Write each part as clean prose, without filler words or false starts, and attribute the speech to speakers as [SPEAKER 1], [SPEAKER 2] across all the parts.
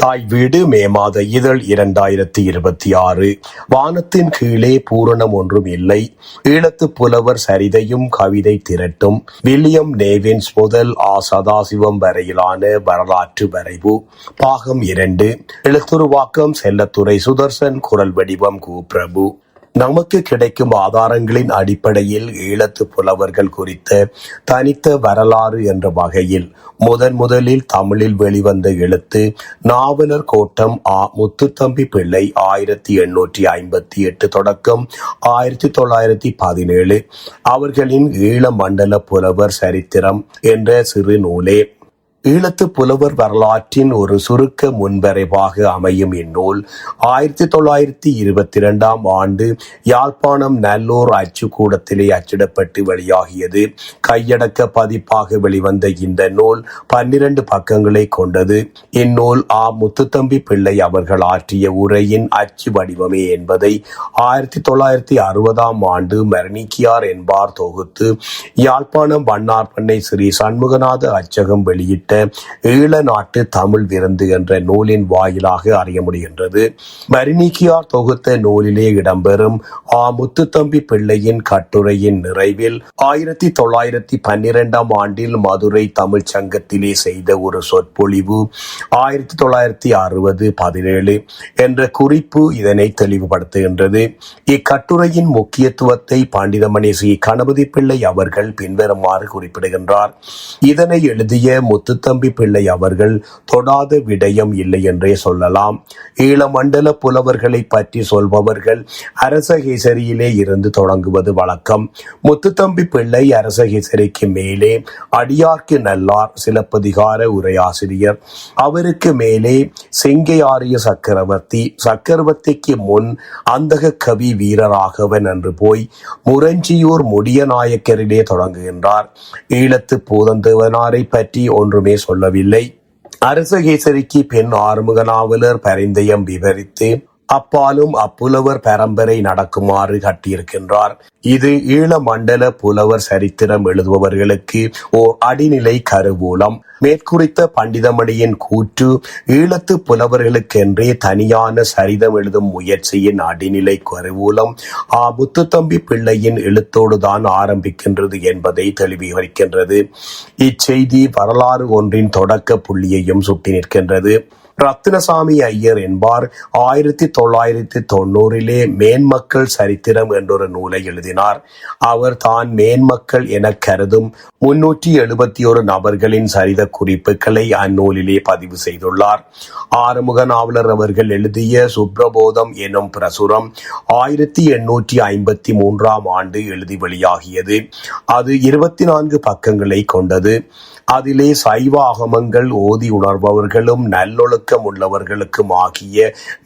[SPEAKER 1] தாய் வீடு மே மாத இதழ் 2026. வானத்தின் கீழே பூரணம் ஒன்றும் இல்லை. ஈழத்து புலவர் சரிதையும் கவிதை திரட்டும். வில்லியம் நேவின்ஸ் முதல் சதாசிவம் வரையிலான வரலாற்று வரைவு. பாகம் 2. எழுத்துருவாக்கம் செல்லத்துறை சுதர்சன். குரல் வடிவம் கு. பிரபு. நமக்கு கிடைக்கும் ஆதாரங்களின் அடிப்படையில் ஈழத்து புலவர்கள் குறித்த தனித்த வரலாறு என்ற வகையில் முதலில் தமிழில் வெளிவந்த எழுத்து நாவலர் கோட்டம் முத்துத்தம்பி பிள்ளை 1858 தொடக்கம் 1917 அவர்களின் ஈழ மண்டல புலவர் சரித்திரம் என்ற சிறு நூலே. ஈழத்து புலவர் வரலாற்றின் ஒரு சுருக்க முன்வரைவாக அமையும் இந்நூல் 1922 ஆண்டு யாழ்ப்பாணம் நல்லூர் அச்சுக்கூடத்திலே அச்சிடப்பட்டு வெளியாகியது. கையடக்க பதிப்பாக வெளிவந்த இந்த நூல் 12 பக்கங்களை கொண்டது. இந்நூல் முத்துத்தம்பி பிள்ளை அவர்கள் ஆற்றிய உரையின் அச்சு வடிவமே என்பதை 1960 ஆண்டு மரணிக்கியார் என்பார் தொகுத்து யாழ்ப்பாணம் வண்ணார்பண்ணை ஸ்ரீ சண்முகநாத அச்சகம் வெளியிட்ட ஈழ நாட்டு தமிழ் விருந்து என்ற நூலின் வாயிலாக அறிய முடிகின்றது. மரணிக்கியார் தொகுத்த நூலிலே இடம்பெறும் முத்துத்தம்பி பிள்ளையின் கட்டுரையின் நிறைவில் 1912 ஆண்டில் மதுரை தமிழ் சங்கத்திலே செய்த ஒரு சொற்பொழிவு 1960-17 என்ற குறிப்பு இதனை தெளிவுபடுத்துகின்றது. இக்கட்டுரையின் முக்கியத்துவத்தை பண்டிதமணி ஸ்ரீ கணபதி பிள்ளை அவர்கள் பின்வருமாறு குறிப்பிடுகின்றார். இதனை எழுதிய முத்துத்தம்பி பிள்ளை அவர்கள் தொடாத விடயம் இல்லை என்றே சொல்லலாம். ஈழமண்டல புலவர்களை பற்றி சொல்பவர்கள் அரசகேசரியிலே இருந்து தொடங்குவது வழக்கம். முத்துத்தம்பி பிள்ளை அரசகேசரிக்கு மேலே அடியார்க்கு நல்லார் சிலப்பதிகார உரையாசிரியர், அவருக்கு மேலே செங்கையாரிய சக்கரவர்த்திக்கு முன் அந்தக கவி வீரராகவன் என்று போய் முரஞ்சியூர் முடியநாயக்கரிலே தொடங்குகின்றார். ஈழத்து பூதந்தேவனாரை பற்றி ஒன்றுமே சொல்லவில்லை. அரசகேசரிக்கு பின் ஆறுமுக நாவலர் பரிந்தயம் விவரித்து அப்பாலும் அப்புலவர் பரம்பரை நடக்குமாறு கட்டியிருக்கின்றார். இது ஈழ மண்டல புலவர் சரித்திரம் எழுதுபவர்களுக்கு ஓர் அடிநிலை கருவூலம். மேற்குறித்த பண்டிதமணியின் கூற்று ஈழத்து புலவர்களுக்கென்றே தனியான சரிதம் எழுதும் முயற்சியின் அடிநிலை கருவூலம் முத்துத்தம்பி பிள்ளையின் எழுத்தோடுதான் ஆரம்பிக்கின்றது என்பதை தெளிவுபடுத்துகின்றது. இச்செய்தி வரலாறு ஒன்றின் தொடக்க புள்ளியையும் சுட்டி நிற்கின்றது. ரத்தினசாமி ஐயர் என்பார் 1990 மேன்மக்கள் சரித்திரம் என்றொரு நூலை எழுதினார். அவர் தான் மேன்மக்கள் என கருதும் 371 நபர்களின் சரித குறிப்புகளை அந்நூலிலே பதிவு செய்துள்ளார். ஆறுமுக நாவலர் அவர்கள் எழுதிய சுப்ரபோதம் எனும் பிரசுரம் 1853 ஆண்டு எழுதி வெளியாகியது. அது 24 பக்கங்களை கொண்டது. அதிலே சைவ ஆகமங்கள் ஓதி உணர்பவர்களும் நல்லொழுக்கம் உள்ளவர்களுக்கும் ஆகிய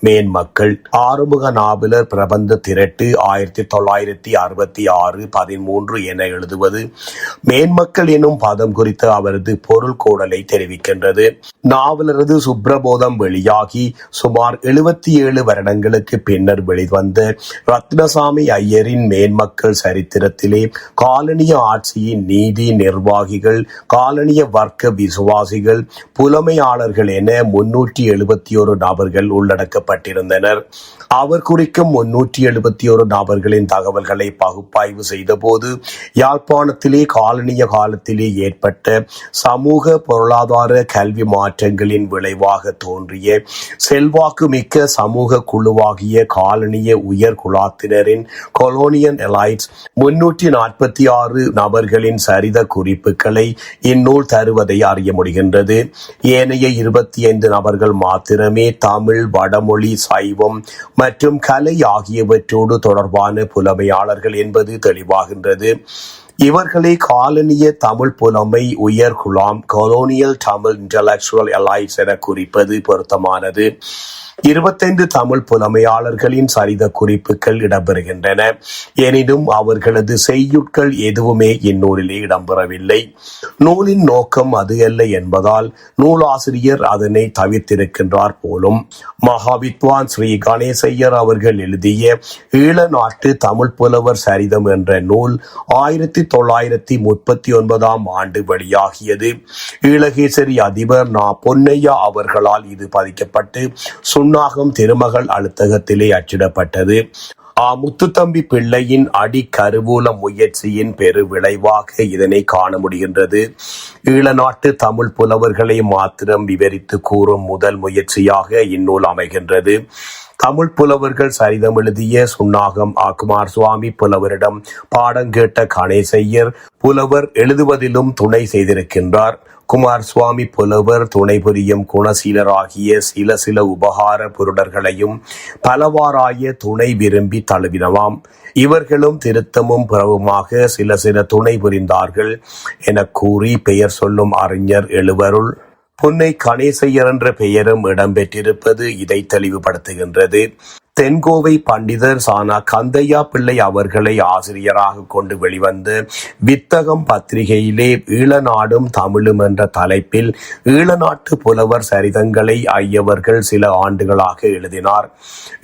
[SPEAKER 1] மேன்மக்கள் ஆறுமுக நாவலர் பிரபந்த திரட்டு 1966-13 என எழுதுவது மேன்மக்கள் எனும் பதம் குறித்து அவரது பொருள் கோடலை தெரிவிக்கின்றது. நாவலரது சுப்ரபோதம் வெளியாகி சுமார் 77 வருடங்களுக்கு பின்னர் வெளிவந்த ரத்னசாமி ஐயரின் மேன்மக்கள் சரித்திரத்திலே காலனிய ஆட்சியின் நீதி நிர்வாகிகள், காலனிய வர்க்க விசுவாசிகள், புலமையாளர்கள் என 371 நபர்கள் உள்ளடக்கப்பட்டிருந்தனர். அவர் குறிக்கும் 371 நபர்களின் தகவல்களை பகுப்பாய்வு செய்த போது யாழ்ப்பாணத்திலே காலனிய காலத்திலே ஏற்பட்ட சமூக பொருளாதார கல்வி மாற்றங்களின் விளைவாக தோன்றிய செல்வாக்கு மிக்க சமூக குழுவாகிய காலனிய உயர் குலாத்தினரின் கொலோனியல் எலைட்ஸ் 346 நபர்களின் சரித குறிப்புகளை இந்நூல் தருவதை அறிய முடிகின்றது. ஏனைய 25 நபர்கள் மாத்திரமே தமிழ், வடமொழி, சைவம் மற்றும் கலை ஆகியவற்றோடு தொடர்பான புலமையாளர்கள் என்பது தெளிவாகின்றது. இவர்களை காலனிய தமிழ் புலமை உயர் Ghulam colonial Tamil intellectual elites என குறிப்பது பொருத்தமானது. 25 தமிழ் புலமையாளர்களின் சரித குறிப்புகள் இடம்பெறுகின்றன. எனினும் அவர்களது செய்யுட்கள் எதுவுமே இந்நூலிலே இடம்பெறவில்லை. நூலின் நோக்கம் அது அல்ல என்பதால் நூலாசிரியர் அதனை தவிர்த்திருக்கின்றார் போலும். மகாவித்வான் ஸ்ரீ கணேசையர் அவர்கள் எழுதிய ஈழ நாட்டு தமிழ் புலவர் சரிதம் என்ற நூல் 1939 ஆண்டு வெளியாகியது. ஈழகேசரி அதிபர் நா. பொன்னையா அவர்களால் இது பதிக்கப்பட்டு சுன்னாகம் திருமகள் அழுத்தகத்திலே அச்சிடப்பட்டது. முத்துத்தம்பி பிள்ளையின் அடிக்கருவூல முயற்சியின் பெரு விளைவாக இதனை காண முடிகின்றது. ஈழநாட்டு தமிழ் புலவர்களை மாத்திரம் விவரித்து கூறும் முதல் முயற்சியாக இந்நூல் அமைகின்றது. தமிழ் புலவர்கள் சரிதம் எழுதிய சுன்னாகம் குமார் சுவாமி புலவரிடம் பாடம் கேட்ட கணேசையர் புலவர் எழுதுவதிலும் துணை செய்திருக்கின்றார். குமார் சுவாமி புலவர் துணை புரியும் குணசீலராகிய சில உபகார புருடர்களையும் பலவாறாய துணை விரும்பி தழுவினவாம். இவர்களும் திருத்தமும் பிறவுமாக சில துணை புரிந்தார்கள் என கூறி பெயர் சொல்லும் அறிஞர் எழுவருள் புன்னை கணேசையர் என்ற பெயரும் இடம்பெற்றிருப்பது இதை தெளிவுபடுத்துகின்றது. தென்கோவை பண்டிதர் சானா கந்தையா பிள்ளை அவர்களை ஆசிரியராக கொண்டு வெளிவந்த வித்தகம் பத்திரிகையிலே ஈழநாடும் தமிழும் என்ற தலைப்பில் ஈழநாட்டு புலவர் சரிதங்களை ஐயவர்கள் சில ஆண்டுகளாக எழுதினார்.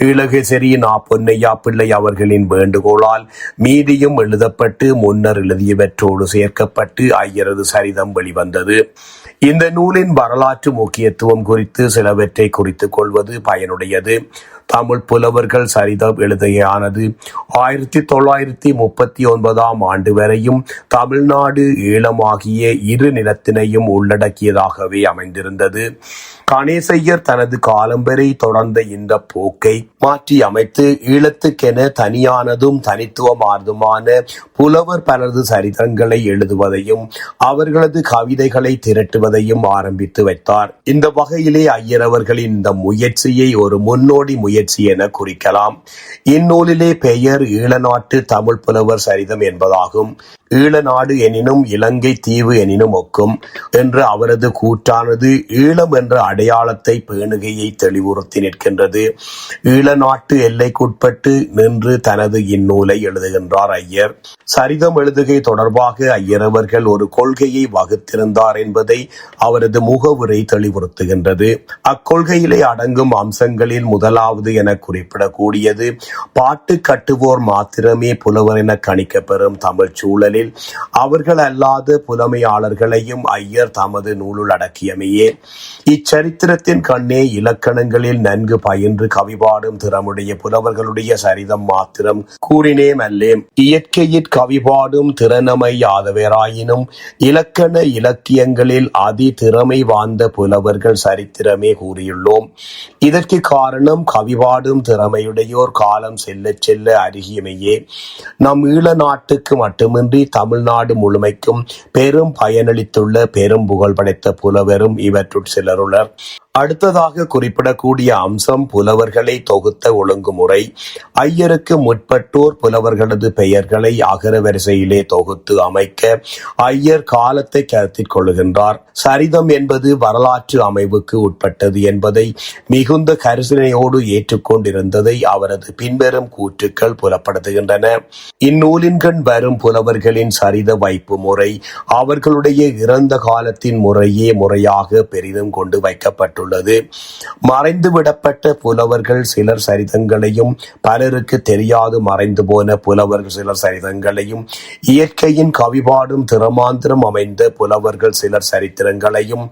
[SPEAKER 1] ஈழகேசரி நா. பொன்னையா பிள்ளை அவர்களின் வேண்டுகோளால் மீதியும் எழுதப்பட்டு முன்னர் எழுதியவற்றோடு சேர்க்கப்பட்டு ஐயரது சரிதம் வெளிவந்தது. இந்த நூலின் வரலாற்று முக்கியத்துவம் குறித்து சிலவற்றை குறித்துக் கொள்வது பயனுடையது. தமிழ் புலவர்கள் சரிதம் எழுதியானது 1939 ஆண்டு வரையும் தமிழ்நாடு ஈழமாகிய இரு நிலத்தினையும் உள்ளடக்கியதாகவே அமைந்திருந்தது. கணேசையர் தனது காலம் வரை தொடர்ந்த இந்த போக்கை மாற்றி அமைத்து ஈழத்துக்கென தனியானதும் தனித்துவமானதுமான புலவர் பலரது சரிதங்களை எழுதுவதையும் அவர்களது கவிதைகளை திரட்டுவதையும் ஆரம்பித்து வைத்தார். இந்த வகையிலே ஐயர் அவர்களின் இந்த முயற்சியை ஒரு முன்னோடி முயற்சி என குறிக்கலாம். இந்நூலிலே பெயர் ஈழநாட்டு தமிழ் புலவர் சரிதம் என்பதாகும். ஈழநாடு எனினும் இலங்கை தீவு எனினும் ஒக்கும் என்ற அவரது கூற்றானது ஈழம் என்ற அடையாளத்தை பேணுகையை தெளிவுறுத்தி நிற்கின்றது. ஈழநாட்டு எல்லைக்குட்பட்டு நின்று தனது இந்நூலை எழுதுகின்றார் ஐயர். சரிதம் எழுதுகை தொடர்பாக ஐயர் அவர்கள் ஒரு கொள்கையை வகுத்திருந்தார் என்பதை அவரது முகவுரை தெளிவுறுத்துகின்றது. அக்கொள்கையிலே அடங்கும் அம்சங்களில் முதலாவது என குறிப்பிடக்கூடியது பாட்டு கட்டுவோர் மாத்திரமே புலவர் என கணிக்கப்பெறும் தமிழ் சூழலில் அவர்கள் அல்லாத புலமையாளர்களையும் ஐயர் தமது நூலுள் அடக்கியமையே. இச்சரித்திரத்தின் கண்ணே இலக்கணங்களில் நன்கு பயின்று கவிபாடும் திறமுடைய புலவர்களுடைய சரிதம் மாத்திரம் கூறினேம் அல்லேம். இயற்கையிற் கவிபாடும் திறனமை யாதவராயினும் இலக்கண இலக்கியங்களில் அதி திறமை வாய்ந்த புலவர்கள் சரித்திரமே கூறியுள்ளோம். இதற்கு காரணம் கவிபாடும் திறமையுடையோர் காலம் செல்ல செல்ல அருகியமையே. நம் ஈழ நாட்டுக்கு மட்டுமின்றி தமிழ்நாடு முழுமைக்கும் பெரும் பயனளித்துள்ள பெரும் புகழ் படைத்த புலவரும் இவற்றுள் சிலருளர். அடுத்ததாக குறிப்பிடக்கூடிய அம்சம் புலவர்களை தொகுத்த ஒழுங்குமுறை. ஐயருக்கு முற்பட்டோர் புலவர்களது பெயர்களை அகர வரிசையிலே தொகுத்து அமைக்க ஐயர் காலத்தை கருத்தில் கொள்கின்றார். சரிதம் என்பது வரலாற்று அமைவுக்கு உட்பட்டது என்பதை மிகுந்த கரிசனையோடு ஏற்றுக்கொண்டிருந்ததை அவரது பின்வரும் கூற்றுக்கள் புலப்படுத்துகின்றன. இந்நூலின்கண் வரும் புலவர்களின் சரித வைப்பு முறை அவர்களுடைய இறந்த காலத்தின் முறையே முறையாக பெரிதும் கொண்டு வைக்கப்பட்டுள்ளது. மறைந்துவிடப்பட்ட புலவர்கள் சிலர் சரிதங்களையும் பலருக்கு தெரியாது மறைந்து போன புலவர்கள் சிலர் சரிதங்களையும் இயற்கையின் கவிபாடும் திறமாந்திரம் அமைந்த புலவர்கள் சிலர் சரித்திரங்களையும்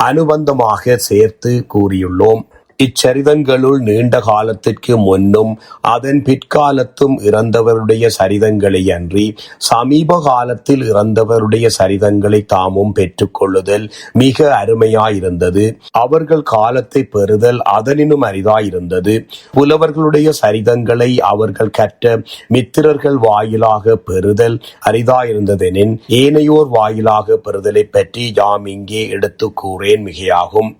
[SPEAKER 1] அனுபந்தமாக சேர்த்து கூறியுள்ளோம். இச்சரிதங்களுள் நீண்ட காலத்திற்கு முன்னும் அதன் பிற்காலத்தும் இறந்தவருடைய சரிதங்களை அன்றி சமீப காலத்தில் இறந்தவருடைய சரிதங்களை தாமும் பெற்றுக்கொள்ளுதல் மிக அருமையாயிருந்தது. அவர்கள் காலத்தை பெறுதல் அதனினும் அரிதாயிருந்தது. புலவர்களுடைய சரிதங்களை அவர்கள் கற்ற மித்திரர்கள் வாயிலாக பெறுதல் அரிதாயிருந்ததெனின் ஏனையோர் வாயிலாக பெறுதலை பற்றி யாம் இங்கே எடுத்து கூறேன் மிகையாகும்.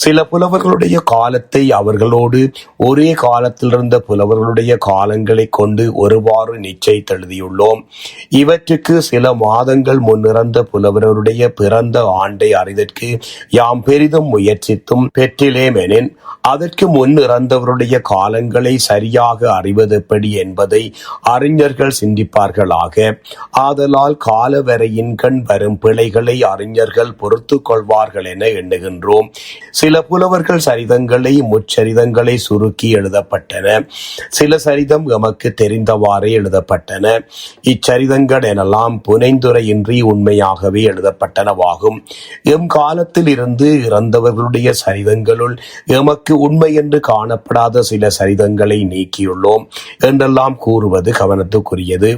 [SPEAKER 1] சில புலவர்களுடைய காலத்தில் காலத்தை அவர்களோடு ஒரே காலத்தில் இருந்த புலவர்களுடைய காலங்களை கொண்டு ஒருவாறு நிச்சயித்தெழுதியுள்ளோம். இவற்றுக்கு சில மாதங்கள் முன்னிறந்த புலவர்களுடைய பிறந்த ஆண்டை அறிதற்கு யாம் பெரிதும் முயற்சித்தும் பெற்றிலேமெனின் அதற்கு முன்னிறந்தவருடைய காலங்களை சரியாக அறிவது எப்படி என்பதை அறிஞர்கள் சிந்திப்பார்களாக. ஆதலால் காலவரையின் கண் வரும் பிழைகளை அறிஞர்கள் பொறுத்து கொள்வார்கள் என எண்ணுகின்றோம். சில புலவர்கள் சரிதங்களை முச்சரிதங்களை சுருக்கி எழுதப்பட்டன. சில சரிதம் எமக்கு தெரிந்தவாறே எழுதப்பட்டன. இச்சரிதங்கள் எனலாம் புனைந்துரையின்றி உண்மையாகவே எழுதப்பட்டனவாகும். எம் காலத்தில் இருந்து இறந்தவர்களுடைய சரிதங்களுள் எமக்கு உண்மை என்று காணப்படாத சில சரிதங்களை நீக்கியுள்ளோம் என்றெல்லாம் கூறுவது கவனத்துக்குரியது.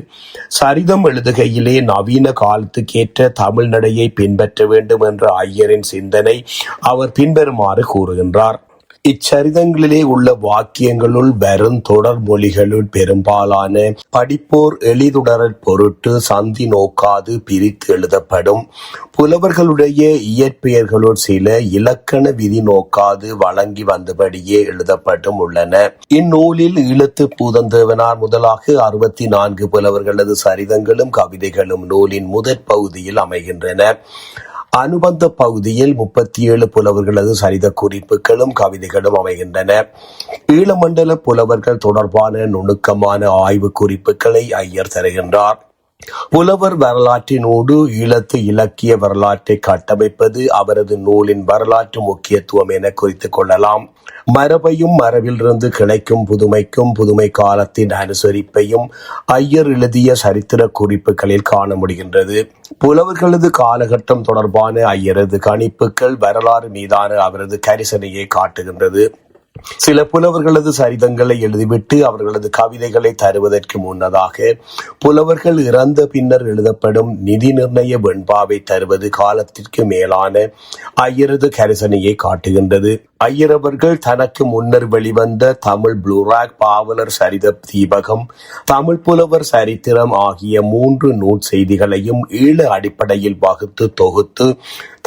[SPEAKER 1] சரிதம் எழுதுகையிலே நவீன காலத்துக்கேற்ற தமிழ் நடையை பின்பற்ற வேண்டும் என்ற ஐயரின் சிந்தனை அவர் பின்வருமாறு கூறுகின்றார். இச்சரிதங்களிலே உள்ள வாக்கியங்களுள் வரும் தொடர் மொழிகளுள் பெரும்பாலான படிப்போர் எளிதுடரற் பொருட்டு சந்தி நோக்காது பிரித்து எழுதப்படும். புலவர்களுடைய இயற்பெயர்களுள் சில இலக்கண விதி நோக்காது வழங்கி வந்தபடியே எழுதப்பட்டும் உள்ளன. இந்நூலில் ஈழத்து பூதந்தேவனார் முதலாக 64 புலவர்களது சரிதங்களும் கவிதைகளும் நூலின் முதற் பகுதியில் அமைகின்றன. அனுபந்த பகுதியில் 37 புலவர்களது சரித குறிப்புகளும் கவிதைகளும் அமைகின்றன. ஈழமண்டல புலவர்கள் தொடர்பான நுணுக்கமான ஆய்வு குறிப்புகளை ஐயர் தருகின்றார். புலவர் வரலாற்றினோடு ஈழத்து இலக்கிய வரலாற்றை கட்டமைப்பது அவரது நூலின் வரலாற்று முக்கியத்துவம் என குறித்துக் கொள்ளலாம். மரபையும் மரபிலிருந்து கிடைக்கும் புதுமைக்கும் புதுமை காலத்தின் அனுசரிப்பையும் ஐயர் எழுதிய சரித்திர குறிப்புகளில் காண முடிகின்றது. புலவர்களது காலகட்டம் தொடர்பான ஐயரது கணிப்புகள் வரலாறு மீதான அவரது கரிசனையை காட்டுகின்றது. சில புலவர்களது சரிதங்களை எழுதிவிட்டு அவர்களது கவிதைகளை தருவதற்கு முன்னதாக புலவர்கள் இறந்த பின்னர் எழுதப்படும் நிதி நிர்ணய வெண்பாவை தருவது காலத்திற்கு மேலான ஐயரது கரிசனையை காட்டுகின்றது. ஐயரவர்கள் தனக்கு முன்னர் வெளிவந்த தமிழ் புளூராக், பாவலர் சரித தீபகம், தமிழ் புலவர் சரித்திரம் ஆகிய 3 நூல் செய்திகளையும் ஈழ அடிப்படையில் வகுத்து தொகுத்து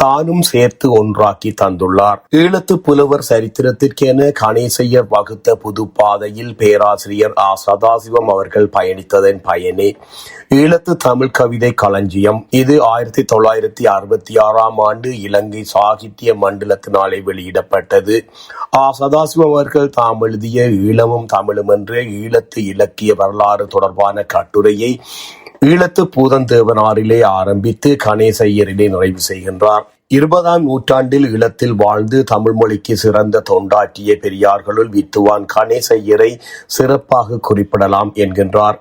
[SPEAKER 1] தானும் சேர்த்து ஒன்றாக்கி தந்துள்ளார். ஈழத்து புலவர் சரித்திரத்திற்கென கணேசையர் வகுத்த புது பாதையில் பேராசிரியர் சதாசிவம் அவர்கள் பயணித்ததன் பயனே ஈழத்து தமிழ் கவிதை களஞ்சியம். இது 1966ஆம் ஆண்டு இலங்கை சாகித்ய மண்டலத்தினாலே வெளியிடப்பட்டது. சதாசிவம் அவர்கள் தாம் எழுதிய ஈழமும் தமிழும் என்ற ஈழத்து இலக்கிய வரலாறு தொடர்பான கட்டுரையை ஈழத்து பூதந்தேவனாரிலே ஆரம்பித்து கணேசையரிலே நிறைவு செய்கின்றார். 20ஆம் நூற்றாண்டில் ஈழத்தில் வாழ்ந்து தமிழ் மொழிக்கு சிறந்த தொண்டாற்றிய பெரியார்களுள் வித்துவான் கணேசையரை சிறப்பாக குறிப்பிடலாம் என்கின்றார்.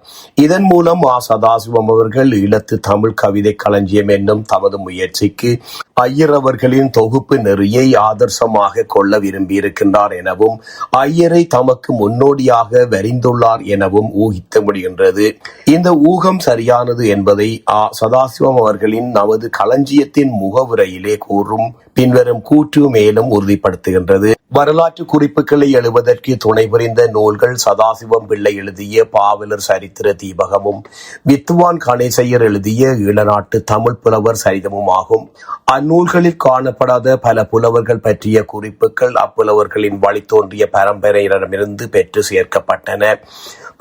[SPEAKER 1] இதன் மூலம் சதாசிவம் அவர்கள் ஈழத்து தமிழ் கவிதை களஞ்சியம் என்னும் தமது முயற்சிக்கு ஐயர் அவர்களின் தொகுப்பு நெறியை ஆதர்சமாக கொள்ள விரும்பியிருக்கின்றார் எனவும் ஐயரை தமக்கு முன்னோடியாக வரிந்துள்ளார் எனவும் ஊகிக்க முடிகின்றது. இந்த ஊகம் சரியானது என்பதை சதாசிவம் அவர்களின் நமது களஞ்சியத்தின் முகவுரையிலே கூறும் பின்வரும் கூற்று மேலும் உறுதிப்படுத்துகின்றது. வரலாற்று குறிப்புகளை எழுவதற்கு துணை புரிந்த நூல்கள் சதாசிவம் பிள்ளை எழுதிய பாவலர் சரித்திர தீபகமும் வித்துவான் கணேசையர் எழுதிய ஈழநாட்டு தமிழ் புலவர் சரிதமும் ஆகும். அந்நூல்களில் காணப்படாத பல புலவர்கள் பற்றிய குறிப்புகள் அப்புலவர்களின் வழித்தோன்றிய பரம்பரையினரிடமிருந்து பெற்று சேர்க்கப்பட்டன.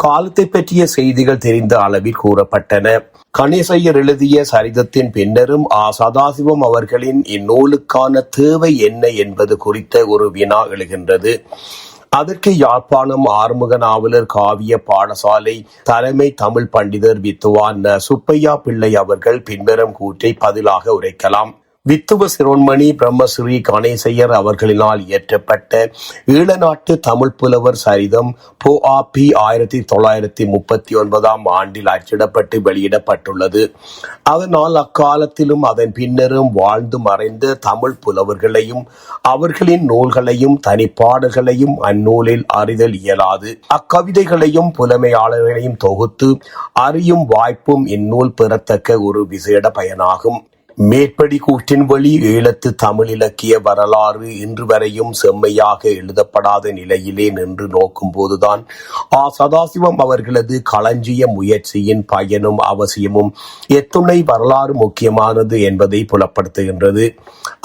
[SPEAKER 1] காலத்தை பற்றிய செய்திகள் தெரிந்த அளவில் கூறப்பட்டன. கணேசையர் எழுதிய சரிதத்தின் பின்னரும் சதாசிவம் அவர்களின் இந்நூலுக்கான தேவை என்ன என்பது குறித்த ஒரு வினா எழுகின்றது. அதற்கு யாழ்ப்பாணம் ஆறுமுக நாவலர் காவிய பாடசாலை தலைமை தமிழ் பண்டிதர் வித்துவான் சுப்பையா பிள்ளை அவர்கள் பின்வரும் கூற்றை பதிலாக உரைக்கலாம். வித்துவ சிரோன்மணி பிரம்மஸ்ரீ கணேசையர் அவர்களினால் இயற்றப்பட்ட ஈழநாட்டு தமிழ் புலவர் சரிதம் பொ.ஆ.பி. 1939ஆம் ஆண்டில் அச்சிடப்பட்டு வெளியிடப்பட்டுள்ளது. அதனால் அக்காலத்திலும் அதன் பின்னரும் வாழ்ந்து மறைந்த தமிழ் புலவர்களையும் அவர்களின் நூல்களையும் தனிப்பாடல்களையும் அந்நூலில் அறிதல் இயலாது. அக்கவிதைகளையும் புலமையாளர்களையும் தொகுத்து அறியும் வாய்ப்பும் இந்நூல் பெறத்தக்க ஒரு விசேட பயனாகும். மேற்படி கூற்றின் வழி ஈழத்து தமிழ் இலக்கிய வரலாறு இன்று வரையும் செம்மையாக எழுதப்படாத நிலையிலே நின்று நோக்கும் போதுதான் சதாசிவம் அவர்களது களஞ்சிய முயற்சியின் பயனும் அவசியமும் எத்துணை வரலாறு முக்கியமானது என்பதை புலப்படுத்துகின்றது.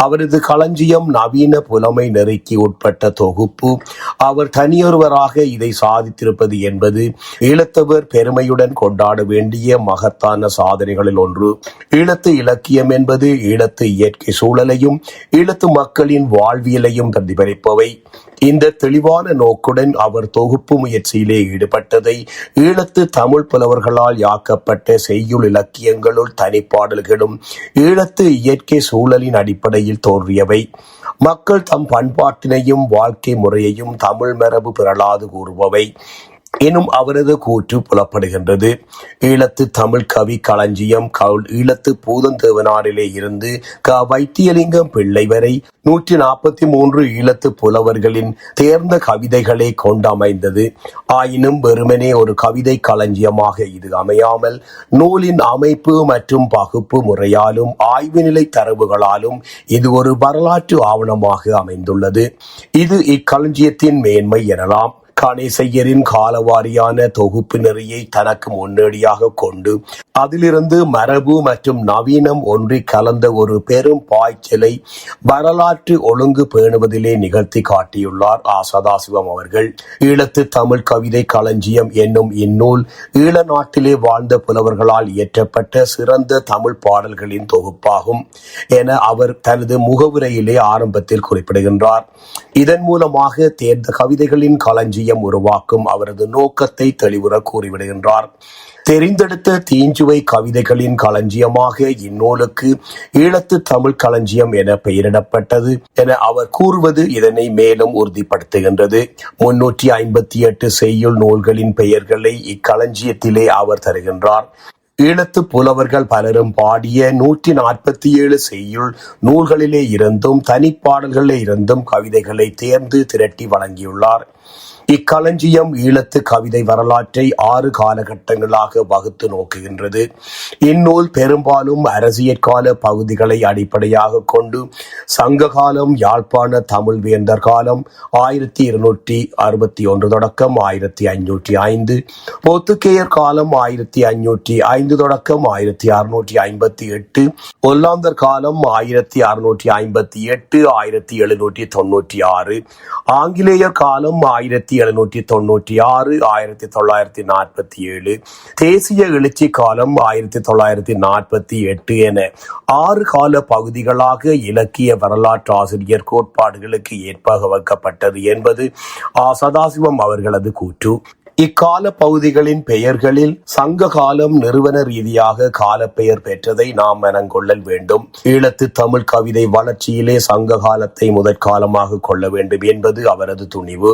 [SPEAKER 1] அவரது களஞ்சியம் நவீன புலமை நெறிக்கு உட்பட்ட தொகுப்பு. அவர் தனியொருவராக இதை சாதித்திருப்பது என்பது ஈழத்தவர் பெருமையுடன் கொண்டாட வேண்டிய மகத்தான சாதனைகளில் ஒன்று. ஈழத்து இலக்கியம் என்பது ஈழத்து இயற்கை சூழலையும் ஈழத்து மக்களின் வாழ்வியலையும் பிரதிபலிப்பவை. இந்த தெளிவான நோக்குடன் அவர் தொகுப்பு முயற்சியிலே ஈடுபட்டதை ஈழத்து தமிழ் புலவர்களால் யாக்கப்பட்ட செய்யுள் இலக்கியங்களுள் தனிப்பாடல்களும் ஈழத்து இயற்கை சூழலின் அடிப்படையில் தோன்றியவை. மக்கள் தம் பண்பாட்டினையும் வாழ்க்கை முறையையும் தமிழ் மரபு பிறளாது கூறுபவை எனும் அவரது கூற்று புலப்படுகின்றது. ஈழத்து தமிழ் கவி களஞ்சியம் ஈழத்து பூதந்தேவனாரிலே இருந்து வைத்தியலிங்கம் பிள்ளை வரை 143 ஈழத்து புலவர்களின் தேர்ந்த கவிதைகளை கொண்டமைந்தது. ஆயினும் வெறுமனே ஒரு கவிதை களஞ்சியமாக இது அமையாமல் நூலின் அமைப்பு மற்றும் பகுப்பு முறையாலும் ஆய்வு நிலை தரவுகளாலும் இது ஒரு வரலாற்று ஆவணமாக அமைந்துள்ளது. இது இக்களஞ்சியத்தின் மேன்மை எனலாம். கணேசையரின் காலவாரியான தொகுப்பு நெறியை தனக்கு முன்னோடியாக கொண்டு அதிலிருந்து மரபு மற்றும் நவீனம் ஒன்றி கலந்த ஒரு பெரும் பாய்ச்சலை வரலாற்று ஒழுங்கு பேணுவதிலே நிகழ்த்தி காட்டியுள்ளார் சதாசிவம் அவர்கள். ஈழத்து தமிழ் கவிதை களஞ்சியம் என்னும் இந்நூல் ஈழ நாட்டிலே வாழ்ந்த புலவர்களால் இயற்றப்பட்ட சிறந்த தமிழ் பாடல்களின் தொகுப்பாகும் என அவர் தனது முகவுரையிலே ஆரம்பத்தில் குறிப்பிடுகின்றார். இதன் மூலமாக தேர்ந்த கவிதைகளின் களஞ்சியம் உருவாக்கும் அவரது நோக்கத்தை தெளிவுற கூறிவிடுகின்றார். தெரிந்தெடுத்த தீஞ்சுவை கவிதைகளின் களஞ்சியமாக இந்நூலுக்கு ஈழத்து தமிழ் களஞ்சியம் என பெயரிடப்பட்டது என அவர் கூறுவது இதனை மேலும் உறுதிப்படுத்துகின்றது. 358 செய்யுள் நூல்களின் பெயர்களை இக்களஞ்சியத்திலே அவர் தருகின்றார். ஈழத்து புலவர்கள் பலரும் பாடிய 147 செய்யுள் நூல்களிலே இருந்தும் தனிப்பாடல்களிலே இருந்தும் கவிதைகளை தேர்ந்து திரட்டி வழங்கியுள்ளார். இக்களஞ்சியம் ஈழத்து கவிதை வரலாற்றை 6 காலகட்டங்களாக வகுத்து நோக்குகின்றது. இந்நூல் பெரும்பாலும் அரசியற்கால பகுதிகளை அடிப்படையாக கொண்டு சங்க காலம், யாழ்ப்பாண தமிழ் வேந்தர் காலம் 1261 தொடக்கம் 1505, போர்த்துகேயர் காலம் 1505 தொடக்கம் 1658, ஒல்லாந்தர் காலம் 1658 1796, ஆங்கிலேயர் காலம் 1796 1947, தேசிய எழுச்சி காலம் 1948 என 6 கால பகுதிகளாக இலக்கிய வரலாற்று ஆசிரியர் கோட்பாடுகளுக்கு ஏற்ப வகுக்கப்பட்டது என்பது சதாசிவம் அவர்களது கூற்று. இக்கால பகுதிகளின் பெயர்களில் சங்க காலம் நிறுவன ரீதியாக காலப்பெயர் பெற்றதை நாம் மனங்கொள்ளல் வேண்டும். ஈழத்து தமிழ் கவிதை வளர்ச்சியிலே சங்க காலத்தை முதற்காலமாக கொள்ள வேண்டும் என்பது அவரது துணிவு.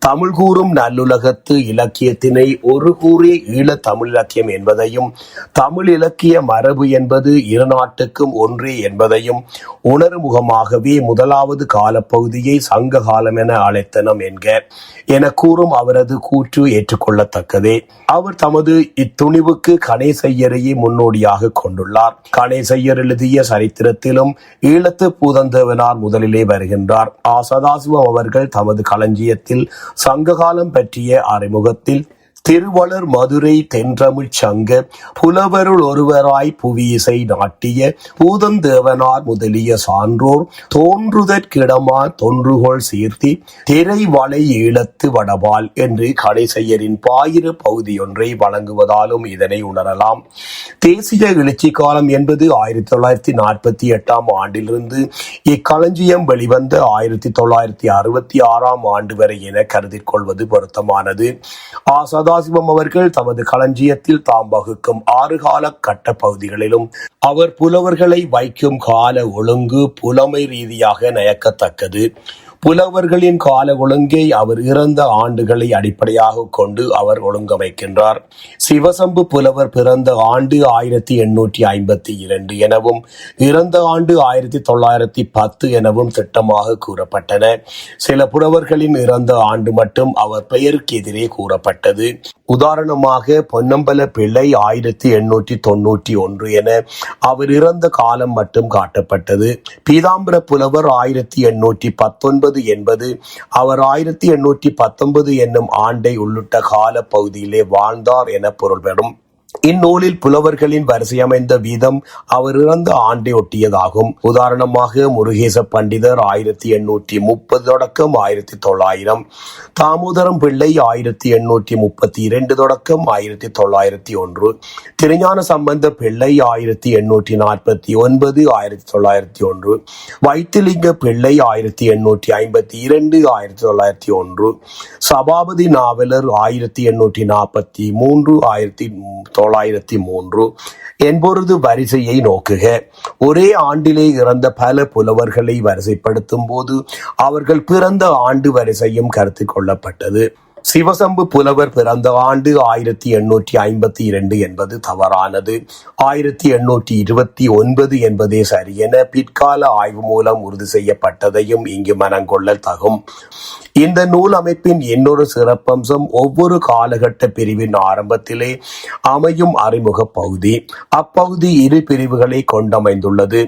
[SPEAKER 1] தமிழ் கூறும் நல்லுலகத்து இலக்கியத்தினை ஒரு கூறே ஈழ தமிழ் இலக்கியம் என்பதையும் தமிழ் இலக்கிய மரபு என்பது இரு நாட்டுக்கும் ஒன்றே என்பதையும் உணர்முகமாகவே முதலாவது காலப்பகுதியை சங்க காலம் என அழைத்தனம் என கூறும் அவரது கூற்று ஏற்றுக்கொள்ளத்தக்கதே. அவர் தமது இத்துணிவுக்கு கணேசையரையே முன்னோடியாக கொண்டுள்ளார். கணேசையர் எழுதிய சரித்திரத்திலும் ஈழத்து பூதந்தேவனார் முதலிலே வருகின்றார். சதாசிவம் அவர்கள் தமது களஞ்சியத்தில் சங்ககாலம் பற்றிய அறிமுகத்தில் திருவளர் மதுரை தென்றமிழ் சங்க புலவருள் ஒருவராய் புவியிசை நாட்டிய பூதந்தேவனார் முதலிய சான்றோர் தோன்றுதற்கிடமா தொன்றுகோள் சீர்த்தி திரை வளை ஈழத்து வடபால் என்று கணேசையரின் பாயிர பகுதியொன்றை வழங்குவதாலும் இதனை உணரலாம். தேசிய எழுச்சி காலம் என்பது 1948 ஆண்டிலிருந்து இக்களஞ்சியம் வெளிவந்த 1966 ஆண்டு வரை என கருதிக் கொள்வது பொருத்தமானது. சதாசிவம் அவர்கள் தமது களஞ்சியத்தில் தாம் வகுக்கும் 6 கால கட்ட பகுதிகளிலும் அவர் புலவர்களை வைக்கும் கால ஒழுங்கு புலமை ரீதியாக நயக்கத்தக்கது. புலவர்களின் கால ஒழுங்கை அவர் இறந்த ஆண்டுகளை அடிப்படையாக கொண்டு அவர் ஒழுங்கமைக்கின்றார். சிவசம்பு புலவர் பிறந்த ஆண்டு 1852 எனவும் இறந்த ஆண்டு 1910 எனவும் திட்டமாக கூறப்பட்டன. சில புலவர்களின் இறந்த ஆண்டு மட்டும் அவர் பெயருக்கு எதிரே கூறப்பட்டது. உதாரணமாக பொன்னம்பல பிள்ளை 1891 என அவர் இறந்த காலம் மட்டும் காட்டப்பட்டது. பீதாம்பர புலவர் 1819 என்பது அவர் 1819 என்னும் ஆண்டை உள்ளிட்ட கால பகுதியிலே வாழ்ந்தார் என பொருள்படும். இந்நூலில் புலவர்களின் வரிசையமைந்த வீதம் அவர் இறந்த ஆண்டை ஒட்டியதாகும். உதாரணமாக முருகேச பண்டிதர் 1830 தொடக்கம் 1900, தாமோதரம் பிள்ளை 1832 தொடக்கம் 1901, திருஞான சம்பந்த பிள்ளை 1849 1901, வைத்திலிங்க பிள்ளை 1852 1901, சபாபதி நாவலர் 1843 1903 என்பொருது வரிசையை நோக்குக. ஒரே ஆண்டிலே இறந்த பல புலவர்களை வரிசைப்படுத்தும் போது அவர்கள் பிறந்த ஆண்டு வரிசையும் கருத்தில் கொள்ளப்பட்டது. சிவசம்பு புலவர் பிறந்த ஆண்டு 1852 என்பது தவறானது. 1829 என்பதே சரியென பிற்கால ஆய்வு மூலம் உறுதி செய்யப்பட்டதையும் இங்கு மனங்கொள்ள தகும். இந்த நூல் அமைப்பின் இன்னொரு சிறப்பம்சம் ஒவ்வொரு காலகட்ட பிரிவின் ஆரம்பத்திலே அமையும் அறிமுக பகுதி. அப்பகுதி இரு பிரிவுகளை கொண்டமைந்துள்ளது.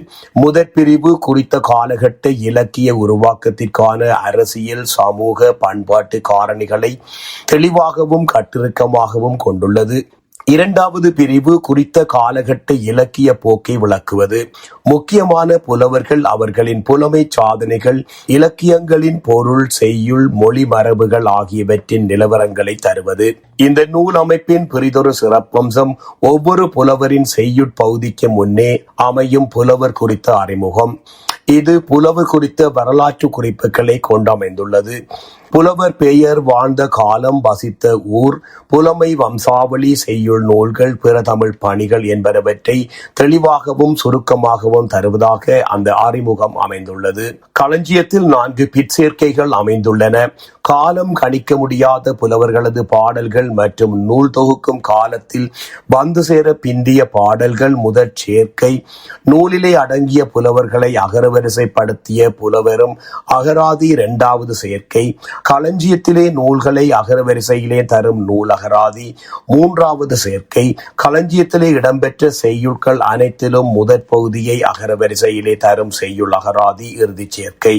[SPEAKER 1] முதற் பிரிவு குறித்த காலகட்ட இலக்கிய உருவாக்கத்திற்கான அரசியல், சமூக, பண்பாட்டு காரணிகளை தெளிவாகவும் கட்டிருக்கமாகவும் கொண்டுள்ளது. இரண்டாவது பிரிவு குறித்த காலகட்ட இலக்கிய போக்கை விளக்குவது. முக்கியமான புலவர்கள், அவர்களின் புலமை சாதனைகள், இலக்கியங்களின் பொருள், செய்யுள், மொழி மரபுகள் ஆகியவற்றின் நிலவரங்களை தருவது. இந்த நூல் அமைப்பின் பிறிதொரு சிறப்பம்சம் ஒவ்வொரு புலவரின் செய்யுட்பகுதிக்கு முன்னே அமையும் புலவர் குறித்த அறிமுகம். இது புலவர் குறித்த வரலாற்று குறிப்புகளை கொண்டமைந்துள்ளது. புலவர் பெயர், வாழ்ந்த காலம், வசித்த ஊர், புலமை வம்சாவளி, செய்யுள் நூல்கள், பிற தமிழ் பணிகள் என்பனவற்றை தெளிவாகவும் சுருக்கமாகவும் தருவதாக அந்த அறிமுகம் அமைந்துள்ளது. களஞ்சியத்தில் 4 பிற்சேர்க்கைகள் அமைந்துள்ளன. காலம் கணிக்க முடியாத புலவர்களது பாடல்கள் மற்றும் நூல் தொகுக்கும் காலத்தில் வந்து சேர பிந்திய பாடல்கள் முதற் சேர்க்கை. நூலிலே அடங்கிய புலவர்களை அகரவரிசைப்படுத்திய புலவரும் அகராதி 2வது சேர்க்கை. களஞ்சியத்திலே நூல்களை அகரவரிசையிலே தரும் நூல் அகராதி 3வது சேர்க்கை. களஞ்சியத்திலே இடம்பெற்ற செய்யுட்கள் அனைத்திலும் முதற் பகுதியை அகரவரிசையிலே தரும் செய்யுள் அகராதி இறுதி சேர்க்கை.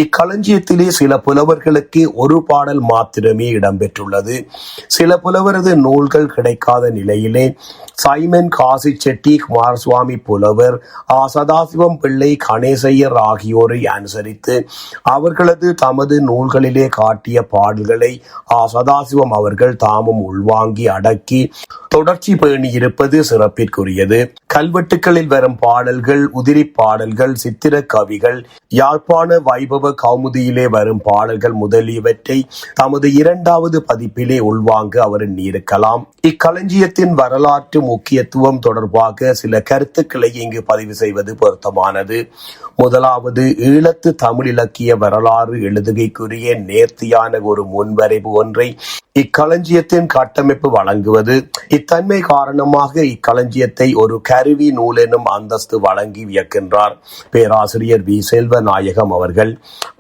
[SPEAKER 1] இக்களஞ்சியத்திலே சில புலவர்களுக்கு ஒரு பாடல் மாத்திரமே இடம்பெற்றுள்ளது. சில புலவரது நூல்கள் கிடைக்காத நிலையிலே சைமன் காசி செட்டி, குமாரசுவாமி புலவர், சதாசிவம் பிள்ளை, கணேசையர் ஆகியோரை அனுசரித்து அவர்களது தமது நூல்களிலே காட்டிய பாடல்களை சதாசிவம் அவர்கள் தாமும் உள்வாங்கி அடக்கி தொடர்ச்சி பேணியிருப்பது சிறப்பிற்குரியது. கல்வெட்டுக்களில் வரும் பாடல்கள், உதிரி பாடல்கள், சித்திர கவிகள், யாழ்ப்பாண வைபவ கௌமுதியிலே வரும் பாடல்கள் முதலியவற்றை தமது 2வது பதிப்பிலே உள்வாங்க அவர் எண்ணியிருக்கலாம். இக்களஞ்சியத்தின் வரலாற்று முக்கியத்துவம் தொடர்பாக சில கருத்துக்களை இங்கு பதிவு செய்வது பொருத்தமானது. முதலாவது, ஈழத்து தமிழ் இலக்கிய வரலாறு எழுதுகைக்குரிய நேர்த்தியான ஒரு முன்வரைவு ஒன்றை இக்களஞ்சியத்தின் கட்டமைப்பு வழங்குவது. இத்தன்மை காரணமாக இக்களஞ்சியத்தை ஒரு கருவி நூல் எனும் அந்தஸ்து வழங்கி வியக்கின்றார் பேராசிரியர் வி. செல்வநாயகம் அவர்கள்.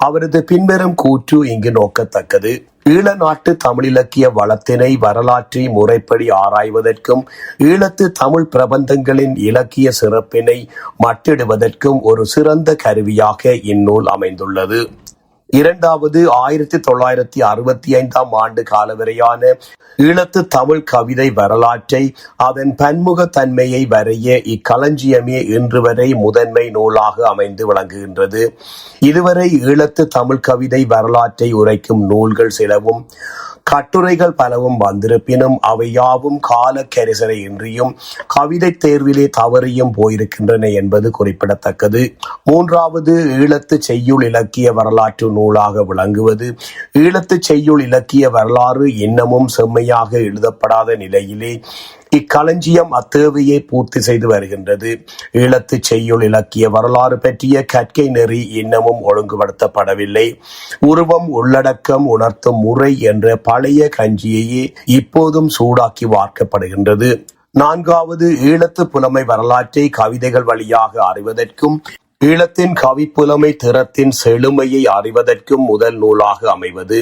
[SPEAKER 1] அவரது பின்வரும் கூற்று இங்கு நோக்கத்தக்கது. ஈழ நாட்டு தமிழிலக்கிய வளத்தினை, வரலாற்றை முறைப்படி ஆராய்வதற்கும் ஈழத்து தமிழ் பிரபந்தங்களின் இலக்கிய சிறப்பினை மட்டிடுவதற்கும் ஒரு சிறந்த கருவியாக இந்நூல் அமைந்துள்ளது. இரண்டாவது, 1965 ஆண்டு காலவரையான ஈழத்து தமிழ் கவிதை வரலாற்றை, அதன் பன்முகத்தன்மையை வரைய இக்களஞ்சியமே இன்று வரை முதன்மை நூலாக அமைந்து விளங்குகின்றது. இதுவரை ஈழத்து தமிழ் கவிதை வரலாற்றை உரைக்கும் நூல்கள் சிலவும் கட்டுரைகள் பலவும் வந்திருப்பினும் அவை யாவும் கால கரிசனை இன்றியும் கவிதை தேர்விலே தவறியும் போயிருக்கின்றன என்பது குறிப்பிடத்தக்கது. மூன்றாவது, ஈழத்து செய்யுள் இலக்கிய வரலாற்று நூலாக விளங்குவது. ஈழத்து செய்யுள் இலக்கிய வரலாறு இன்னமும் செம்மையாக எழுதப்படாத நிலையிலே இக்களஞ்சியம் அத்தேவையை பூர்த்தி செய்து வருகின்றது. ஈழத்து செய்யுள் இலக்கிய வரலாறு பற்றிய கற்கை நெறி இன்னமும் ஒழுங்குபடுத்தப்படவில்லை. உருவம் உள்ளடக்கம் உணர்த்தும் முறை என்ற பழைய கஞ்சியையே இப்போதும் சூடாக்கி வார்க்கப்படுகின்றது. 4வது, ஈழத்து புலமை வரலாற்றை கவிதைகள் வழியாக அறிவதற்கும் ஈழத்தின் கவிப்புலமை திறத்தின் செழுமையை அறிவதற்கும் முதல் நூலாக அமைவது.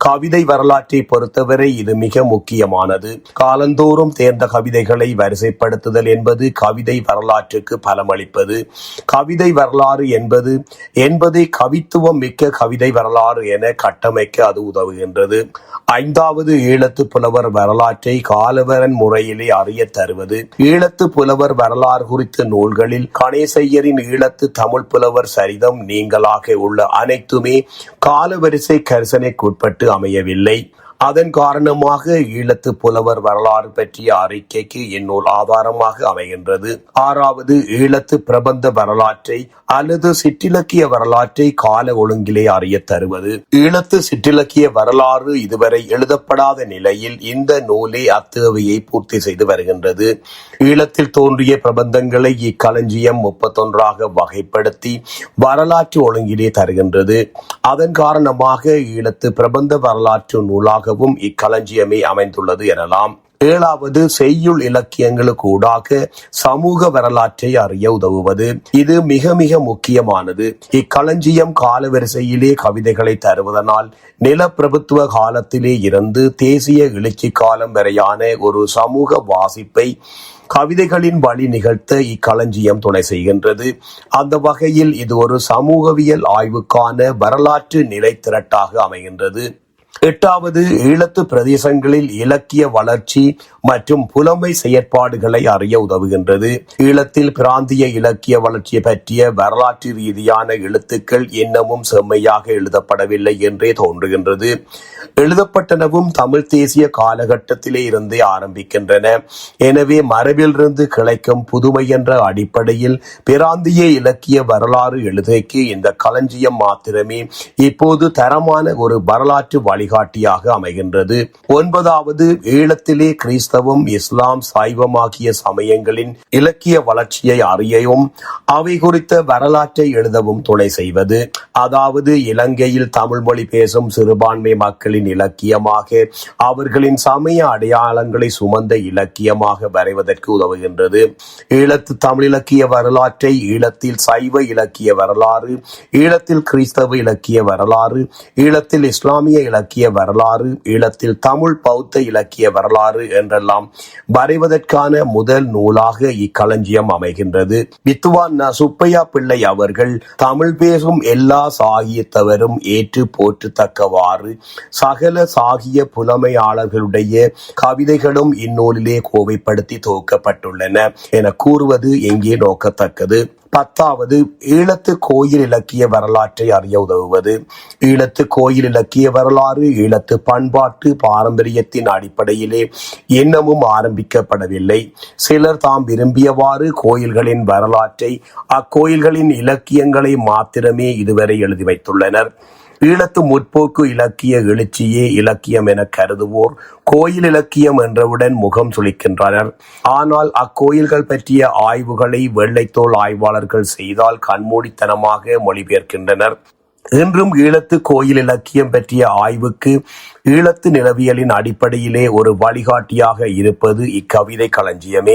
[SPEAKER 1] கவிதை வரலாற்றை பொறுத்தவரை இது மிக முக்கியமானது. காலந்தோறும் தேர்ந்த கவிதைகளை வரிசைப்படுத்துதல் என்பது கவிதை வரலாற்றுக்கு பலமளிப்பது. கவிதை வரலாறு என்பதை கவித்துவம் மிக்க கவிதை வரலாறு என கட்டமைக்க அது உதவுகின்றது. 5வது, ஈழத்து புலவர் வரலாற்றை காலவரன் முறையிலே அறிய தருவது. ஈழத்து புலவர் வரலாறு குறித்த நூல்களில் கணேசையரின் ஈழத்து தமிழ் புலவர் சரிதம் நீங்களாக உள்ள அனைத்துமே காலவரிசை கரிசனைக்குட்பட்டு அமையவில்லை. அதன் காரணமாக ஈழத்து புலவர் வரலாறு பற்றிய அறிக்கைக்கு இந்நூல் ஆதாரமாக அமைகின்றது. 6வது, ஈழத்து பிரபந்த வரலாற்றை அல்லது சிற்றிலக்கிய வரலாற்றை கால ஒழுங்கிலே அறிய தருவது. ஈழத்து சிற்றிலக்கிய வரலாறு இதுவரை எழுதப்படாத நிலையில் இந்த நூலே அத்தேவையை பூர்த்தி செய்து வருகின்றது. ஈழத்தில் தோன்றிய பிரபந்தங்களை இக்களஞ்சியம் 31ஆக வகைப்படுத்தி வரலாற்று ஒழுங்கிலே தருகின்றது. அதன் காரணமாக ஈழத்து பிரபந்த வரலாற்று நூலாகவும் இக்களஞ்சியமே அமைந்துள்ளது எனலாம். 7வது, செய்யுள் இலக்கியங்களுக்கு ஊடாக சமூக வரலாற்றை அறிய உதவுவது. இது மிக மிக முக்கியமானது. இக்களஞ்சியம் காலவரிசையிலே கவிதைகளை தருவதனால் நிலப்பிரபுத்துவ காலத்திலே இருந்து தேசிய எழுச்சி காலம் வரையான ஒரு சமூக வாசிப்பை கவிதைகளின் வழி நிகழ்த்த இக்களஞ்சியம் துணை செய்கின்றது. அந்த வகையில் இது ஒரு சமூகவியல் ஆய்வுக்கான வரலாற்று நிலை திரட்டாக அமைகின்றது. 8வது, ஈழத்து பிரதேசங்களில் இலக்கிய வளர்ச்சி மற்றும் புலமை செயற்பாடுகளை அறிய உதவுகின்றது. ஈழத்தில் பிராந்திய இலக்கிய வளர்ச்சியை பற்றிய வரலாற்று ரீதியான எழுத்துக்கள் இன்னமும் செம்மையாக எழுதப்படவில்லை என்றே தோன்றுகின்றது. எழுதப்பட்டனவும் தமிழ் தேசிய காலகட்டத்திலே இருந்தே ஆரம்பிக்கின்றன. எனவே மரபிலிருந்து கிளைக்கும் புதுமை என்ற அடிப்படையில் பிராந்திய இலக்கிய வரலாறு எழுதைக்கு இந்த களஞ்சியம் மாத்திரமே இப்போது தரமான ஒரு வரலாற்று வழிகாட்டியாக அமைகின்றது. 9வது, ஈழத்திலே கிறிஸ்தவம், இஸ்லாம், சைவம் ஆகிய சமயங்களின் இலக்கிய வளர்ச்சியை அறியவும் அவை குறித்த வரலாற்றை எழுதவும் துணை செய்வது. அதாவது இலங்கையில் தமிழ் மொழி பேசும் சிறுபான்மை மக்களின் இலக்கியமாக அவர்களின் சமய அடையாளங்களை சுமந்த இலக்கியமாக வரைவதற்கு உதவுகின்றது. ஈழத்து தமிழ் இலக்கிய வரலாற்றை ஈழத்தில் சைவ இலக்கிய வரலாறு, ஈழத்தில் கிறிஸ்தவ இலக்கிய வரலாறு, ஈழத்தில் இஸ்லாமிய இலக்கிய வரலாறு, ஈழத்தில் தமிழ் பௌத்த இலக்கிய வரலாறு என்றெல்லாம் வரைவதற்கான முதல் நூலாக இக்களஞ்சியம் அமைகின்றது. வித்துவான் சுப்பையா பிள்ளை அவர்கள் தமிழ் பேசும் எல்லா சாகியத்தவரும் ஏற்று போற்றத்தக்கவாறு சகல சாகிய புலமையாளர்களுடைய கவிதைகளும் இந்நூலிலே கோவைப்படுத்தி தொகுக்கப்பட்டுள்ளன என கூறுவது எங்கே நோக்கத்தக்கது. 10வது, ஈழத்து கோயில் இலக்கிய வரலாற்றை அறிய உதவுவது. ஈழத்து கோயில் இலக்கிய வரலாறு ஈழத்து பண்பாட்டு பாரம்பரியத்தின் அடிப்படையிலே இன்னமும் ஆரம்பிக்கப்படவில்லை. சிலர் தாம் விரும்பியவாறு கோயில்களின் வரலாற்றை அக்கோயில்களின் இலக்கியங்களை மாத்திரமே இதுவரை எழுதி வைத்துள்ளனர். ஈழத்து முற்போக்கு இலக்கிய எழுச்சியே இலக்கியம் என கருதுவோர் கோயில் இலக்கியம் என்றவுடன் முகம் சுளிக்கின்றனர். ஆனால் அக்கோயில்கள் பற்றிய ஆய்வுகளை வெள்ளைத்தோல் ஆய்வாளர்கள் செய்தால் கண்மூடித்தனமாக மொழிபெயர்க்கின்றனர். இன்றும் ஈழத்து கோயில் இலக்கியம் பற்றிய ஆய்வுக்கு ஈழத்து நிலவியலின் அடிப்படையிலே ஒரு வழிகாட்டியாக இருப்பது இக்கவிதை களஞ்சியமே.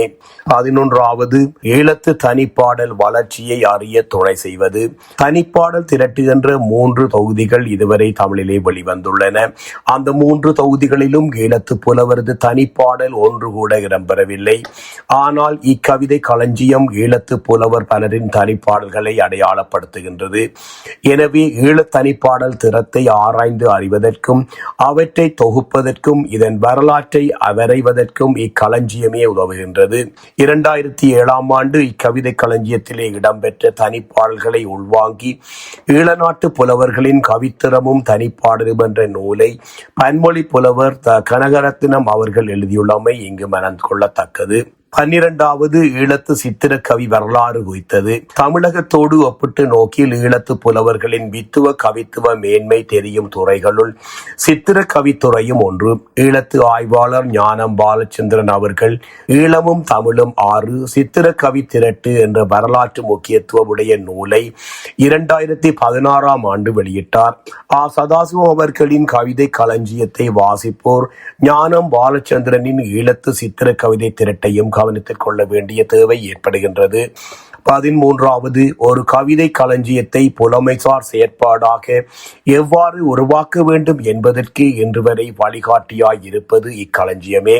[SPEAKER 1] 11வது, ஈழத்து தனிப்பாடல் வளர்ச்சியை அறிய துணை செய்வது. தனிப்பாடல் திரட்டுகின்ற 3 தொகுதிகள் இதுவரை தமிழிலே வெளிவந்துள்ளன. அந்த 3 தொகுதிகளிலும் ஈழத்து புலவரது தனிப்பாடல் ஒன்று கூட இடம்பெறவில்லை. ஆனால் இக்கவிதை களஞ்சியம் ஈழத்து புலவர் பலரின் தனிப்பாடல்களை அடையாளப்படுத்துகின்றது. எனவே ஈழத் தனிப்பாடல் திறத்தை ஆராய்ந்து அறிவதற்கும் அவற்றை தொகுப்பதற்கும் இதன் வரலாற்றை வரைவதற்கும் இக்களஞ்சியமே உதவுகின்றது. 2007ஆம் ஆண்டு இக்கவிதை களஞ்சியத்திலே இடம்பெற்ற தனிப்பாடல்களை உள்வாங்கி ஈழநாட்டு புலவர்களின் கவித்திறமும் தனிப்பாடலும் என்ற நூலை பன்மொழி புலவர் கனகரத்தினம் அவர்கள் எழுதியுள்ளமை இங்கு மனந்து கொள்ளத்தக்கது. 12வது ஈழத்து சித்திரக்கவி வரலாறு குறித்தது. தமிழகத்தோடு ஒப்பிட்டு நோக்கில் ஈழத்து புலவர்களின் வித்துவ கவித்துவ மேன்மை தெரியும் துறைகளுள் சித்திர கவித்துறையும் ஒன்று. ஈழத்து ஆய்வாளர் ஞானம் பாலச்சந்திரன் அவர்கள் ஈழமும் தமிழும் 6 சித்திர கவி திரட்டு என்ற வரலாற்று முக்கியத்துவமுடைய நூலை 2016ஆம் ஆண்டு வெளியிட்டார். சதாசிவம் அவர்களின் கவிதை களஞ்சியத்தை வாசிப்போர் ஞானம் பாலச்சந்திரனின் ஈழத்து சித்திர கவிதை திரட்டையும் கவனத்தில் கொள்ள வேண்டிய தேவை ஏற்படுகின்றது. 13வது ஒரு கவிதை களஞ்சியத்தை புலமைசார் செயற்பாடாக எவ்வாறு உருவாக்க வேண்டும் என்பதற்கு இன்று வரை வழிகாட்டியாய் இருப்பது இக்களஞ்சியமே.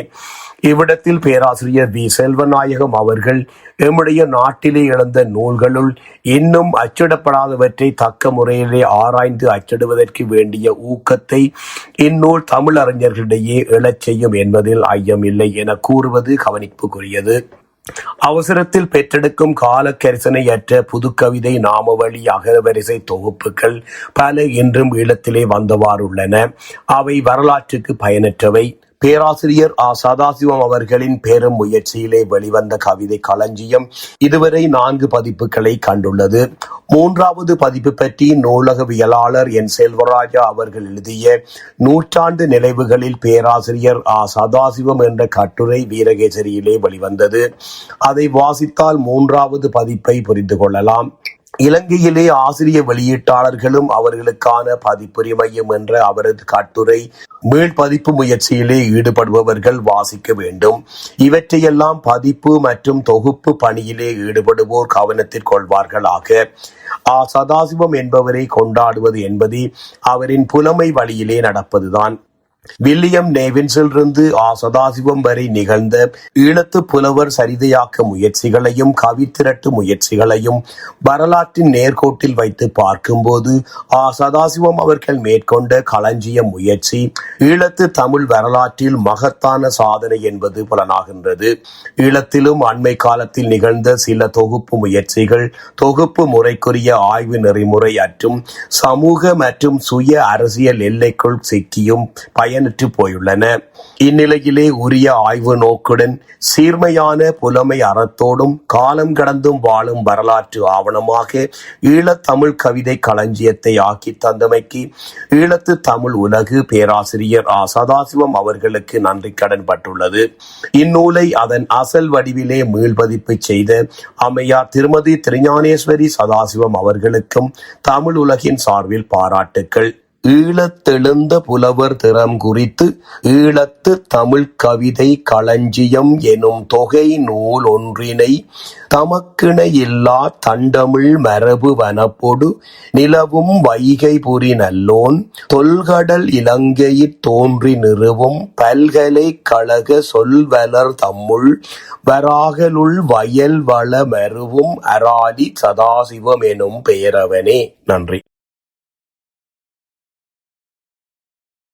[SPEAKER 1] இவ்விடத்தில் பேராசிரியர் வி. செல்வநாயகம் அவர்கள் எம்முடைய நாட்டிலே இழந்த நூல்களுள் இன்னும் அச்சிடப்படாதவற்றை தக்க முறையிலே ஆராய்ந்து அச்சிடுவதற்கு வேண்டிய ஊக்கத்தை இந்நூல் தமிழறிஞர்களிடையே எழச் செய்யும் என்பதில் ஐயமில்லை என கூறுவது கவனிப்புக்குரியது. அவசரத்தில் பெற்றெடுக்கும் காலக்கரிசனையற்ற புதுக்கவிதை நாமவழி அகவரிசை தொகுப்புகள் பல இன்றும் ஈழத்திலே வந்தவாறுள்ளன. அவை வரலாற்றுக்கு பயனற்றவை. பேராசிரியர் சதாசிவம் அவர்களின் பெரும் முயற்சியிலே வெளிவந்த கவிதை களஞ்சியம் இதுவரை 4 பதிப்புகளை கண்டுள்ளது. 3வது பதிப்பு பற்றி நூலகவியலாளர் என். செல்வராஜா அவர்கள் எழுதிய நூற்றாண்டு நினைவுகளில் பேராசிரியர் சதாசிவம் என்ற கட்டுரை வீரகேசரியிலே வெளிவந்தது. அதை வாசித்தால் 3வது பதிப்பை புரிந்து கொள்ளலாம். இலங்கையிலே ஆசிரிய வெளியீட்டாளர்களும் அவர்களுக்கான பதிப்புரிமையும் என்ற அவரது கட்டுரை மீள்பதிப்பு முயற்சியிலே ஈடுபடுபவர்கள் வாசிக்க வேண்டும். இவற்றையெல்லாம் பதிப்பு மற்றும் தொகுப்பு பணியிலே ஈடுபடுவோர் கவனத்தில் கொள்வார்களாக. சதாசிவம் என்பவரை கொண்டாடுவது என்பது அவரின் புலமை வழியிலே நடப்பதுதான். வில்லியம் நேவின்ஸிலிருந்து சதாசிவம் வரை நிகழ்ந்த ஈழத்து புலவர் சரிதையாக்க முயற்சிகளையும் கவித்திரட்டு முயற்சிகளையும் வரலாற்றின் நேர்கோட்டில் வைத்து பார்க்கும்போது சதாசிவம் அவர்கள் மேற்கொண்ட களஞ்சிய முயற்சி ஈழத்து தமிழ் வரலாற்றில் மகத்தான சாதனை என்பது புலனாகின்றது. ஈழத்திலும் அண்மை காலத்தில் நிகழ்ந்த சில தொகுப்பு முயற்சிகள் தொகுப்பு முறைக்குரிய ஆய்வு நெறிமுறை அற்றும் சமூக மற்றும் சுய அரசியல் எல்லைக்குள் சிக்கியும் பயனற்று போயுள்ளன. இந்நிலையிலே உரிய ஆய்வு நோக்குடன் சீர்மையான புலமை அறத்தோடும் காலம் கடந்தும் வாழும் வரலாற்று ஆவணமாக ஈழத்தமிழ் கவிதை களஞ்சியத்தை ஆக்கி தந்தமைக்கு ஈழத்து தமிழ் உலகு பேராசிரியர் சதாசிவம் அவர்களுக்கு நன்றி கடன் பட்டுள்ளது. இந்நூலை அதன் அசல் வடிவிலே மீள்பதிப்பு செய்த அம்மையார் திருமதி திருஞானேஸ்வரி சதாசிவம் அவர்களுக்கும் தமிழ் உலகின் சார்பில் பாராட்டுக்கள். ஈழத்தெழுந்த புலவர் திறம் குறித்து ஈழத்து தமிழ் கவிதை களஞ்சியம் எனும் தொகை நூல் ஒன்றினை தமக்கிணையில்லா தண்டமிழ் மரபு வனப்பொடு நிலவும் வைகை புரி நல்லோன் தொல்கடல் இலங்கையிற் தோன்றி நிறுவும் பல்கலைக்கழக சொல்வலர் தம்முள் வராகலுள் வயல் வள மருவும் அராலி சதாசிவம் எனும் பெயரவனே. நன்றி.